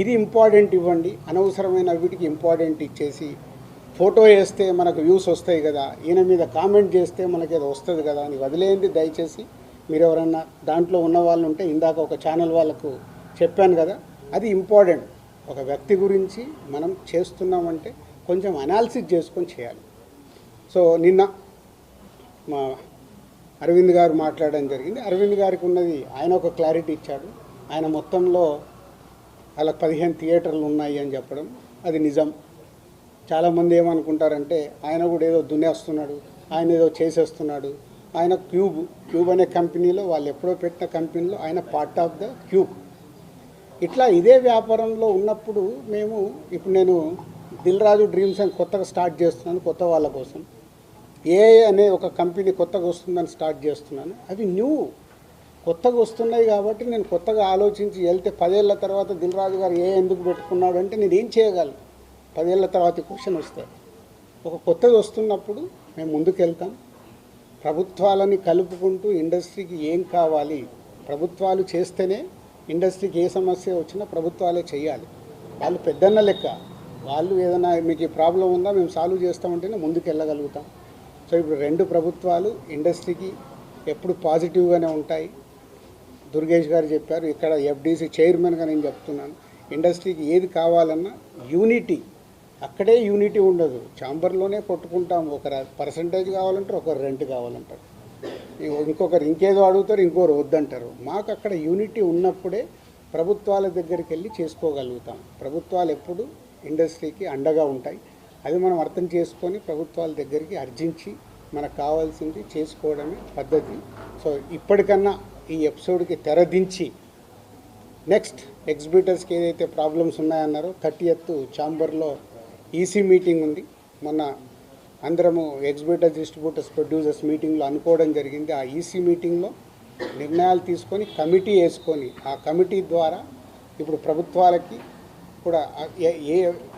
ఇది ఇంపార్టెంట్ ఇవ్వండి, అనవసరమైన వీటికి ఇంపార్టెంట్ ఇచ్చేసి ఫోటో వేస్తే మనకు వ్యూస్ వస్తాయి కదా, ఈయన మీద కామెంట్ చేస్తే మనకి ఏదో వస్తుంది కదా అని వదిలేయండి. దయచేసి మీరు ఎవరన్నా దాంట్లో ఉన్న వాళ్ళు ఉంటే, ఇందాక ఒక ఛానల్ వాళ్ళకు చెప్పాను కదా, అది ఇంపార్టెంట్. ఒక వ్యక్తి గురించి మనం చేస్తున్నామంటే కొంచెం అనాలిసిస్ చేసుకొని చేయాలి. సో నిన్న మా అరవింద్ గారు మాట్లాడడం జరిగింది. అరవింద్ గారికి ఉన్నది ఆయన ఒక క్లారిటీ ఇచ్చాడు. ఆయన మొత్తంలో అలా 15 థియేటర్లు ఉన్నాయి అని చెప్పడం అది నిజం. చాలామంది ఏమనుకుంటారంటే ఆయన కూడా ఏదో దున్నేస్తున్నాడు, ఆయన ఏదో చేసేస్తున్నాడు. ఆయన క్యూబ్ అనే కంపెనీలో, వాళ్ళు ఎప్పుడో పెట్టిన కంపెనీలో ఆయన పార్ట్ ఆఫ్ ద క్యూబ్. ఇట్లా ఇదే వ్యాపారంలో ఉన్నప్పుడు ఇప్పుడు నేను దిల్ రాజు డ్రీమ్స్ అని కొత్తగా స్టార్ట్ చేస్తున్నాను. కొత్త వాళ్ళ కోసం అనే ఒక కంపెనీ కొత్తగా వస్తుందని స్టార్ట్ చేస్తున్నాను. అవి కొత్తగా వస్తున్నాయి కాబట్టి నేను కొత్తగా ఆలోచించి వెళ్తే 10 ఏళ్ల తర్వాత దిల్ రాజు గారు ఎందుకు పెట్టుకున్నాడు అంటే నేను ఏం చేయగలను? 10 ఏళ్ల తర్వాత క్వశ్చన్ వస్తాయి. ఒక కొత్తగా వస్తున్నప్పుడు మేము ముందుకు వెళ్తాం. ప్రభుత్వాలని కలుపుకుంటూ ఇండస్ట్రీకి ఏం కావాలి, ప్రభుత్వాలు చేస్తేనే ఇండస్ట్రీకి ఏ సమస్య వచ్చినా ప్రభుత్వాలే చేయాలి. వాళ్ళు పెద్దన్న లెక్క. వాళ్ళు ఏదైనా మీకు ఈ ప్రాబ్లం ఉందా మేము సాల్వ్ చేస్తామంటేనే ముందుకు వెళ్ళగలుగుతాం. సో ఇప్పుడు 2 ప్రభుత్వాలు ఇండస్ట్రీకి ఎప్పుడు పాజిటివ్గానే ఉంటాయి. దుర్గేష్ గారు చెప్పారు, ఇక్కడ ఎఫ్డీసీ చైర్మన్గా నేను చెప్తున్నాను, ఇండస్ట్రీకి ఏది కావాలన్నా యూనిటీ, అక్కడే యూనిటీ ఉండదు. ఛాంబర్లోనే కొట్టుకుంటాం. ఒకరు పర్సంటేజ్ కావాలంటారు, ఒకరు రెంట్ కావాలంటారు, ఇంకొకరు ఇంకేదో అడుగుతారు, ఇంకోరు వద్దంటారు. మాకు అక్కడ యూనిటీ ఉన్నప్పుడే ప్రభుత్వాల దగ్గరికి వెళ్ళి చేసుకోగలుగుతాం. ప్రభుత్వాలు ఎప్పుడు ఇండస్ట్రీకి అండగా ఉంటాయి. అది మనం అర్థం చేసుకొని ప్రభుత్వాల దగ్గరికి అర్జించి మనకు కావాల్సింది చేసుకోవడమే పద్ధతి. సో ఇప్పటికన్నా ఈ ఎపిసోడ్కి తెరదించి నెక్స్ట్ ఎగ్జిబిటర్స్కి ఏదైతే ప్రాబ్లమ్స్ ఉన్నాయన్నారో 30th ఛాంబర్లో ఈసీ మీటింగ్ ఉంది. మొన్న అందరము ఎగ్జిబిటర్స్, డిస్ట్రిబ్యూటర్స్, ప్రొడ్యూసర్స్ మీటింగ్లో అనుకోవడం జరిగింది. ఆ ఈసీ మీటింగ్లో నిర్ణయాలు తీసుకొని కమిటీ వేసుకొని, ఆ కమిటీ ద్వారా ఇప్పుడు ప్రభుత్వాలకి కూడా ఏ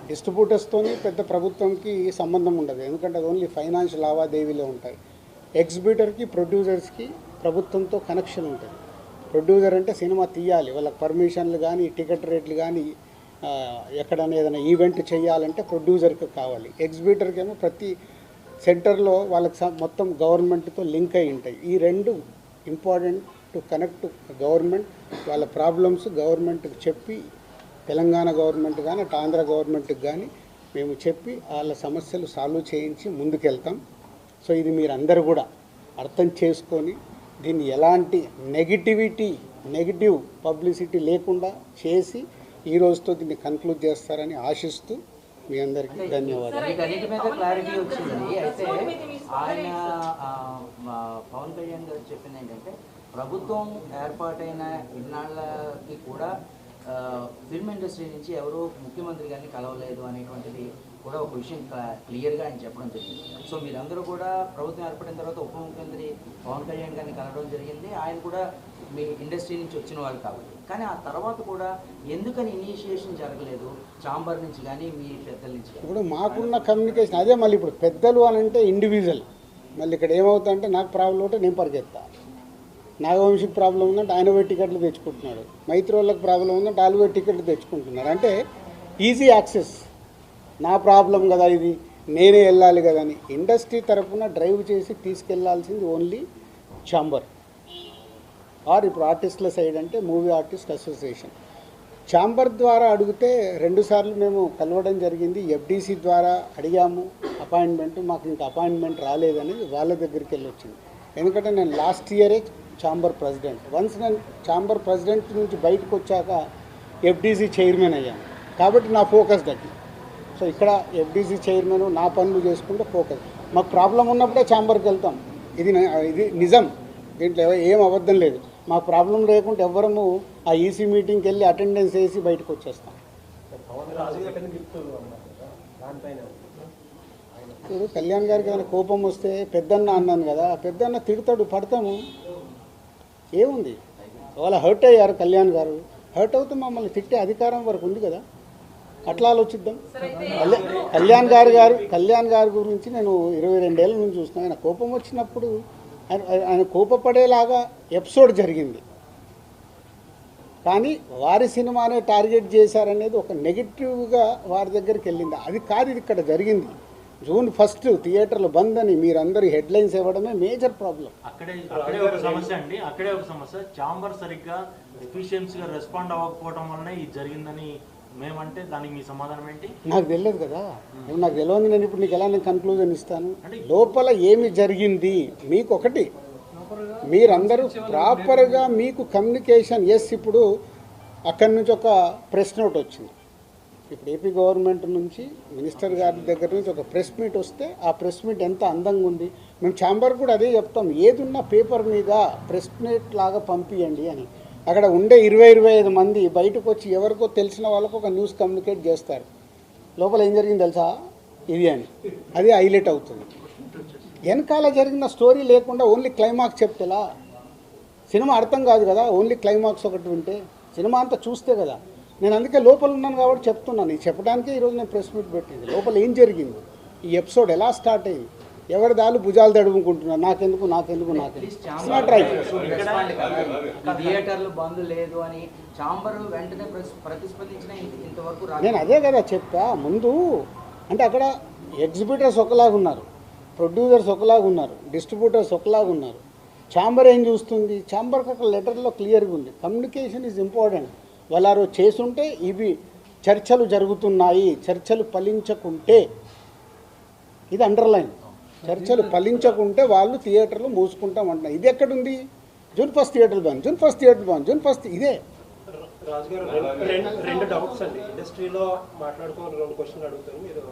డిస్ట్రిబ్యూటర్స్తోని పెద్ద ప్రభుత్వంకి సంబంధం ఉండదు. ఎందుకంటే అది ఓన్లీ ఫైనాన్షియల్ లావాదేవీలో ఉంటాయి. ఎగ్జిబిటర్కి, ప్రొడ్యూసర్స్కి ప్రభుత్వంతో కనెక్షన్ ఉంటుంది. ప్రొడ్యూసర్ అంటే సినిమా తీయాలి, వాళ్ళకి పర్మిషన్లు కానీ, టికెట్ రేట్లు కానీ, ఎక్కడైనా ఏదైనా ఈవెంట్ చేయాలంటే ప్రొడ్యూసర్కి కావాలి. ఎగ్జిబిటర్కి ఏమో ప్రతి సెంటర్లో వాళ్ళకి మొత్తం గవర్నమెంట్తో లింక్ అయి ఉంటాయి. ఈ 2 ఇంపార్టెంట్ టు కనెక్ట్ గవర్నమెంట్. వాళ్ళ ప్రాబ్లమ్స్ గవర్నమెంట్కి చెప్పి, తెలంగాణ గవర్నమెంట్ కానీ అటు ఆంధ్ర గవర్నమెంట్కి కానీ మేము చెప్పి వాళ్ళ సమస్యలు సాల్వ్ చేయించి ముందుకెళ్తాం. సో ఇది మీరందరూ కూడా అర్థం చేసుకొని దీన్ని ఎలాంటి నెగిటివ్ పబ్లిసిటీ లేకుండా చేసి ఈ రోజుతో దీన్ని కన్క్లూడ్ చేస్తారని ఆశిస్తూ మీ అందరికీ ధన్యవాదాలు. వీటన్నిటి మీద క్లారిటీ వచ్చింది. అయితే ఆయన పవన్ కళ్యాణ్ గారు చెప్పింది ఏంటంటే, ప్రభుత్వం ఏర్పాటైన ఇన్నాళ్ళకి కూడా ఫిల్మ్ ఇండస్ట్రీ నుంచి ఎవరూ ముఖ్యమంత్రి గారిని కలవలేదు అనేటువంటిది కూడా ఒక విషయం క్లియర్గా ఆయన చెప్పడం జరిగింది. సో మీరందరూ కూడా ప్రభుత్వం ఏర్పడిన తర్వాత ఉప ముఖ్యమంత్రి పవన్ కళ్యాణ్ గారిని కలవడం జరిగింది. ఆయన కూడా మీ ఇండస్ట్రీ నుంచి వచ్చిన వాళ్ళు కాబట్టి. కానీ ఆ తర్వాత కూడా ఎందుకని ఇనిషియేషన్ జరగలేదు ఛాంబర్ నుంచి కానీ మీ పెద్దల నుంచి? ఇప్పుడు మాకున్న కమ్యూనికేషన్ అదే. మళ్ళీ ఇప్పుడు పెద్దలు అని అంటే ఇండివిజువల్. మళ్ళీ ఇక్కడ ఏమవుతుందంటే నాకు ప్రాబ్లం ఉంటే నేను పరిగెత్తా, నాగవంశీకి ప్రాబ్లం ఉందంటే ఆయన పోయి టికెట్లు తెచ్చుకుంటున్నాడు, మైత్రి వాళ్ళకి ప్రాబ్లం ఉందంటే వాళ్ళు పోయి టికెట్లు తెచ్చుకుంటున్నారు. అంటే ఈజీ యాక్సెస్. నా ప్రాబ్లం కదా ఇది, నేనే వెళ్ళాలి కదా అని ఇండస్ట్రీ తరఫున డ్రైవ్ చేసి తీసుకెళ్లాల్సింది ఓన్లీ ఛాంబర్. ఆర్ ఇప్పుడు ఆర్టిస్టుల సైడ్ అంటే మూవీ ఆర్టిస్ట్ అసోసియేషన్. ఛాంబర్ ద్వారా అడిగితే 2 సార్లు మేము కలవడం జరిగింది. ఎఫ్డీసీ ద్వారా అడిగాము అపాయింట్మెంట్, మాకు ఇంకా అపాయింట్మెంట్ రాలేదని వాళ్ళ దగ్గరికి వెళ్ళి వచ్చింది. ఎందుకంటే నేను లాస్ట్ ఇయరే ఛాంబర్ ప్రెసిడెంట్. వన్స్ నేను ఛాంబర్ ప్రెసిడెంట్ నుంచి బయటకు వచ్చాక ఎఫ్డీసీ చైర్మన్ అయ్యాను కాబట్టి నా ఫోకస్ తగ్గింది. సో ఇక్కడ ఎఫ్డీసీ చైర్మన్ నా పనులు చేసుకుంటే ఫోకస్. మాకు ప్రాబ్లం ఉన్నప్పుడే ఛాంబర్కి వెళ్తాం. ఇది నిజం, దీంట్లో ఏం అబద్ధం లేదు. మాకు ప్రాబ్లం లేకుంటే ఎవ్వరము ఆ ఈసీ మీటింగ్కి వెళ్ళి అటెండెన్స్ వేసి బయటకు వచ్చేస్తాం. ఇప్పుడు కళ్యాణ్ గారికి ఏమైనా కోపం వస్తే పెద్దన్న అన్నాను కదా, పెద్దన్న తిడతాడు, పడతాము, ఏముంది. వాళ్ళ హర్ట్ అయ్యారు కళ్యాణ్ గారు, హర్ట్ అవుతే మమ్మల్ని తిట్టే అధికారం వరకు ఉంది కదా, అట్లా ఆలోచిద్దాం. కళ్యాణ్ గారి గురించి నేను 22 ఏళ్ళ నుంచి చూస్తున్నాను. ఆయన కోపం వచ్చినప్పుడు ఆయన కోపపడేలాగా ఎపిసోడ్ జరిగింది. కానీ వారి సినిమానే టార్గెట్ చేశారనేది ఒక నెగిటివ్గా వారి దగ్గరికి వెళ్ళింది. అది కాదు ఇది ఇక్కడ జరిగింది. June 1 థియేటర్లు బంద్ అని మీరందరూ హెడ్లైన్స్ ఇవ్వడమే మేజర్ ప్రాబ్లం. అక్కడే ఒక సమస్య అండి. అక్కడే ఒక సమస్య. ఛాంబర్ సరిగ్గా ఎఫిషియన్సీగా రెస్పాండ్ అవ్వకపోవడం వల్లనే ఇది జరిగిందని మేమంటే దానికి మీ సమాధానం ఏంటి? నాకు తెలియదు కదా, నాకు తెలియదు. నేను ఇప్పుడు నీకు ఎలా నేను కన్క్లూజన్ ఇస్తాను? లోపల ఏమి జరిగింది మీకు ఒకటి, మీరందరూ ప్రాపర్గా మీకు కమ్యూనికేషన్. ఇప్పుడు అక్కడి నుంచి ఒక ప్రెస్ నోట్ వచ్చింది. ఇప్పుడు ఏపీ గవర్నమెంట్ నుంచి మినిస్టర్ గారి దగ్గర నుంచి ఒక ప్రెస్ మీట్ వస్తే ఆ ప్రెస్ మీట్ ఎంత అందంగా ఉంది. మేము ఛాంబర్ కూడా అదే చెప్తాం, ఏదున్నా పేపర్ మీద ప్రెస్ మీట్ లాగా పంపించండి అని. అక్కడ ఉండే 20-25 మంది బయటకు వచ్చి ఎవరికో తెలిసిన వాళ్ళకు ఒక న్యూస్ కమ్యూనికేట్ చేస్తారు. లోపల ఏం జరిగింది తెలుసా ఇది అని, అది హైలైట్ అవుతుంది. వెనకాల జరిగిన స్టోరీ లేకుండా ఓన్లీ క్లైమాక్స్ చెప్తేలా సినిమా అర్థం కాదు కదా. ఓన్లీ క్లైమాక్స్ ఒకటి ఉంటే సినిమా అంతా చూస్తే కదా. నేను అందుకే లోపల ఉన్నాను కాబట్టి చెప్తున్నాను. ఇది చెప్పడానికే ఈరోజు నేను ప్రెస్ మీట్ పెట్టింది. లోపల ఏం జరిగింది, ఈ ఎపిసోడ్ ఎలా స్టార్ట్ అయింది, ఎవరి దాళ్ళు భుజాలు తడుముకుంటున్నారు, నాకెందుకు థియేటర్లు బంద్ లేదు అని ఛాంబర్ వెంటనే ప్రతిస్పందించిన ఇంతవరకు నేను అదే కదా చెప్పా ముందు. అంటే అక్కడ ఎగ్జిబిటర్స్ ఒకలాగా ఉన్నారు, ప్రొడ్యూసర్స్ ఒకలాగా ఉన్నారు, డిస్ట్రిబ్యూటర్స్ ఒకలాగా ఉన్నారు. ఛాంబర్ ఏం చూస్తుంది, ఛాంబర్కి అక్కడ లెటర్లో క్లియర్గా ఉంది, కమ్యూనికేషన్ ఈజ్ ఇంపార్టెంట్. వాళ్ళు చేసుంటే ఇవి చర్చలు జరుగుతున్నాయి, చర్చలు ఫలించకుంటే ఇది అండర్లైన్, చర్చలు ఫలించకుంటే వాళ్ళు థియేటర్లు మూసుకుంటామంటున్నారు. ఇది ఎక్కడుంది? June 1 థియేటర్లు బంద్, June 1 థియేటర్లు బంద్, June 1 ఇదే. రాజుగారు రెండు డౌట్స్ అండి. ఇండస్ట్రీలో మాట్లాడుకోవాలి, 2 క్వశ్చన్లు అడుగుతాను, మీరు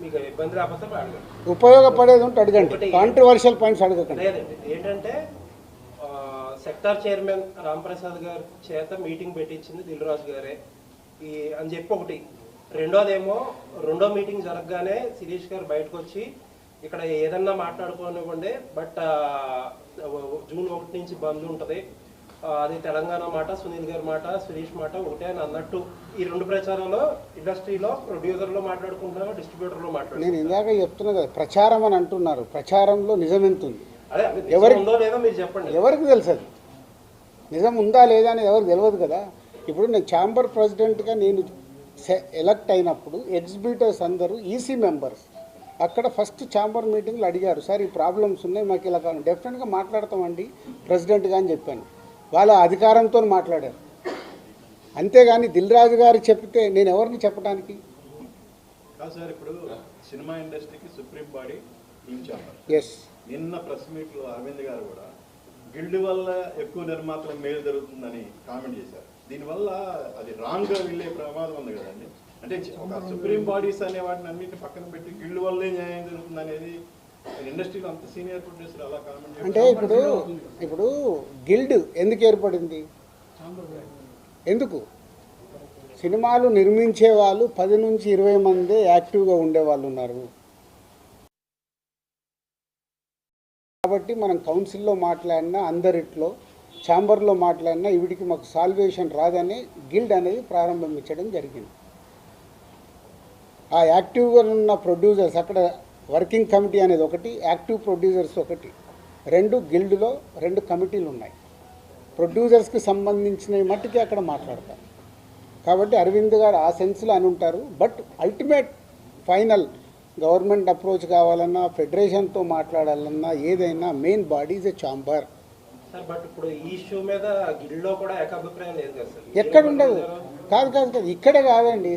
మీకు ఇబ్బంది రాకపోతే అడగండి. ఉపయోగపడేది ఉంటే అడగండి, కాంట్రవర్షియల్ పాయింట్స్ అడగకండి. లేదండి, ఏంటంటే సెక్టార్ చైర్మన్ రాంప్రసాద్ గారి చేత మీటింగ్ పెట్టించింది దిల్ రాజు గారే అని చెప్పి ఒకటి. రెండోదేమో రెండో మీటింగ్ జరగగానే శిరీష్ గారు బయటకు వచ్చి ఇక్కడ ఏదన్నా మాట్లాడుకోనివ్వండి, బట్ June 1 నుంచి బంద్ ఉంటుంది, అది తెలంగాణ మాట, సునీల్ గారి మాట, సురేష్ మాట ఒకటే అని అన్నట్టు ఈ 2 ప్రచారంలో ఇండస్ట్రీలో ప్రొడ్యూసర్లో మాట్లాడుకుంటున్నారు, డిస్ట్రిబ్యూటర్లో మాట్లాడుతున్నారు. నేను ఇందాక చెప్తున్నా కదా, ప్రచారం అని అంటున్నారు. ప్రచారంలో నిజం ఎంత ఉంది, ఉందో లేదో మీరు చెప్పండి. ఎవరికి తెలుసు? అది నిజం ఉందా లేదా అనేది ఎవరికి తెలియదు కదా. ఇప్పుడు నేను ఛాంబర్ ప్రెసిడెంట్గా నేను ఎలక్ట్ అయినప్పుడు ఎగ్జిబిటర్స్ అందరూ ఈసీ మెంబర్స్ అక్కడ ఫస్ట్ ఛాంబర్ మీటింగ్లో అడిగారు, సార్ ఈ ప్రాబ్లమ్స్ ఉన్నాయి మాకు ఇలా కావాలి, డెఫినెట్గా మాట్లాడతామండి ప్రెసిడెంట్గా అని చెప్పాను. వాళ్ళ అధికారంతో మాట్లాడారు. అంతేగాని దిల్ రాజు గారు చెప్తే నేను ఎవరిని చెప్పడానికి? కాదు సార్, ఇప్పుడు సినిమా ఇండస్ట్రీకి supreme body team chamber. Yes, నిన్న ప్రెస్ మీట్లో అరవింద్ గారు కూడా గిల్డ్ వల్ల ఎక్కువ నిర్మాతల మేలు జరుగుతుందని కామెంట్ చేశారు. దీనివల్ల అది రాంగ్గా వెళ్ళే ప్రమాదం ఉంది కదండి. అంటే ఒక సుప్రీం బాడీస్ అనే వాటిని అన్నింటిని పక్కన పెట్టి గిల్డ్ వల్లే న్యాయం జరుగుతుంది అనేది ఇండస్ట్రీలో అంత సీనియర్ ప్రొడ్యూసర్ అలా కామెంట్ చేశారు. అంటే ఇప్పుడు గిల్డ్ ఎందుకు ఏర్పడింది? ఎందుకు? సినిమాలు నిర్మించే వాళ్ళు 10 నుంచి 20 మంది యాక్టివ్గా ఉండేవాళ్ళు ఉన్నారు. కాబట్టి మనం కౌన్సిల్లో మాట్లాడినా, అందరిట్లో ఛాంబర్లో మాట్లాడినా వీటికి మాకు సాల్వేషన్ రాదని గిల్డ్ అనేది ప్రారంభించడం జరిగింది. ఆ యాక్టివ్గా ఉన్న ప్రొడ్యూసర్స్, అక్కడ వర్కింగ్ కమిటీ అనేది ఒకటి, యాక్టివ్ ప్రొడ్యూసర్స్ ఒకటి, 2 గిల్డ్లో 2 కమిటీలు ఉన్నాయి. ప్రొడ్యూసర్స్కి సంబంధించిన మట్టుకి అక్కడ మాట్లాడతారు. కాబట్టి అరవింద్ గారు ఆ సెన్స్లో అని ఉంటారు. But ultimate final government approach కావాలన్నా, ఫెడరేషన్తో మాట్లాడాలన్నా, ఏదైనా main body is a chamber. Sir but ఇప్పుడు ఈ ఇష్యూ మీద గిల్డ్లో కూడా ఏకాభిప్రాయం లేదు కదా సార్? ఎక్కడ ఉండదు. కాదు ఇక్కడే కాదండి.